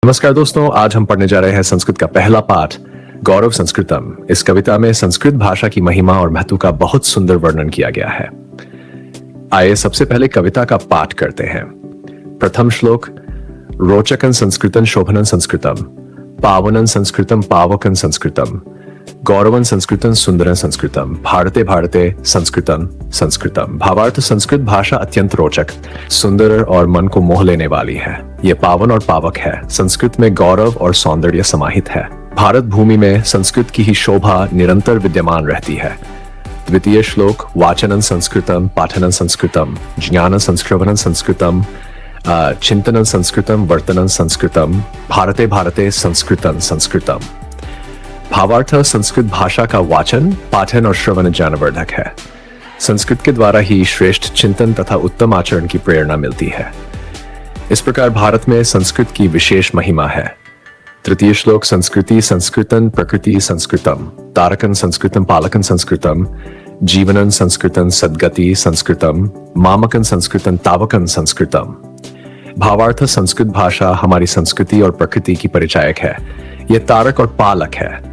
नमस्कार दोस्तों, आज हम पढ़ने जा रहे हैं संस्कृत का पहला पाठ गौरव संस्कृतम। इस कविता में संस्कृत भाषा की महिमा और महत्व का बहुत सुंदर वर्णन किया गया है। आइए सबसे पहले कविता का पाठ करते हैं। प्रथम श्लोक। रोचकन संस्कृतन शोभनन संस्कृतम, पावनन संस्कृतम पावकन संस्कृतम, गौरवन संस्कृतन सुंदरन संस्कृतम, भारते भारते संस्कृतम संस्कृतम। भावार्थ: संस्कृत भाषा अत्यंत रोचक, सुंदर और मन को मोह लेने वाली है। ये पावन और पावक है। संस्कृत में गौरव और सौंदर्य समाहित है। भारत भूमि में संस्कृत की ही शोभा निरंतर विद्यमान रहती है। द्वितीय श्लोक। वाचनन संस्कृतम पाठनन संस्कृतम, ज्ञान संस्कृवनन संस्कृतम, चिंतनन संस्कृतम, वर्तनन संस्कृतम, भारते भारते संस्कृतम संस्कृतम। भावार्थ: संस्कृत भाषा का वाचन, पाठन और श्रवण ज्ञानवर्धक है। संस्कृत के द्वारा ही श्रेष्ठ चिंतन तथा उत्तम आचरण की प्रेरणा मिलती है। इस प्रकार भारत में संस्कृत की विशेष महिमा है। तृतीय श्लोक। संस्कृति संस्कृतन प्रकृति संस्कृतम, तारकन संस्कृतम पालकन संस्कृतम, जीवनन संस्कृतन सद्गति संस्कृतम, मामकन संस्कृतन तावकन संस्कृतम। भावार्थ: संस्कृत भाषा हमारी संस्कृति और प्रकृति की परिचायक है। यह तारक और पालक है।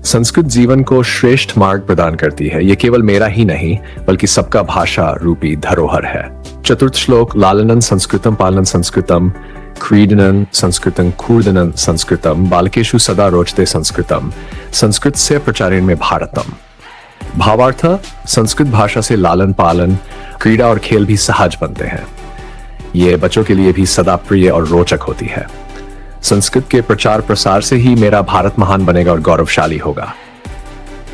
संस्कृत जीवन को श्रेष्ठ मार्ग प्रदान करती है। यह केवल मेरा ही नहीं बल्कि सबका भाषा रूपी धरोहर है। चतुर्थ श्लोक। लालनन संस्कृतम पालनन संस्कृतम, क्रीडनन संस्कृतम कूर्दनन संस्कृतम, बालकेषु सदा रोचते संस्कृतम, संस्कृत से प्रचारेण में भारतम। भावार्थ: संस्कृत भाषा से लालन पालन, क्रीड़ा और खेल भी सहज बनते हैं। ये बच्चों के लिए भी सदा प्रिय और रोचक होती है। संस्कृत के प्रचार प्रसार से ही मेरा भारत महान बनेगा और गौरवशाली होगा।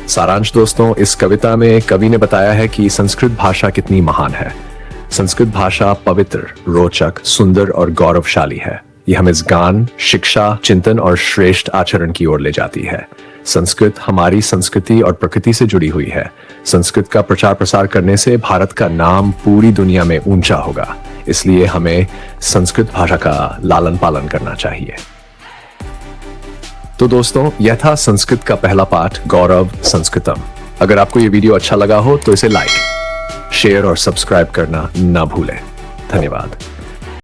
सारांश दोस्तों, इस कविता में कवि ने बताया है कि संस्कृत भाषा कितनी महान है। संस्कृत भाषा पवित्र, रोचक, सुंदर और गौरवशाली है। यह हमें ज्ञान, शिक्षा, चिंतन और श्रेष्ठ आचरण की ओर ले जाती है। संस्कृत हमारी संस्कृति और प्रकृति से जुड़ी हुई है। संस्कृत का प्रचार प्रसार करने से भारत का नाम पूरी दुनिया में ऊंचा होगा। इसलिए हमें संस्कृत भाषा का लालन पालन करना चाहिए। तो दोस्तों, यह था संस्कृत का पहला पाठ गौरव संस्कृतम। अगर आपको यह वीडियो अच्छा लगा हो तो इसे लाइक, शेयर और सब्सक्राइब करना ना भूलें। धन्यवाद।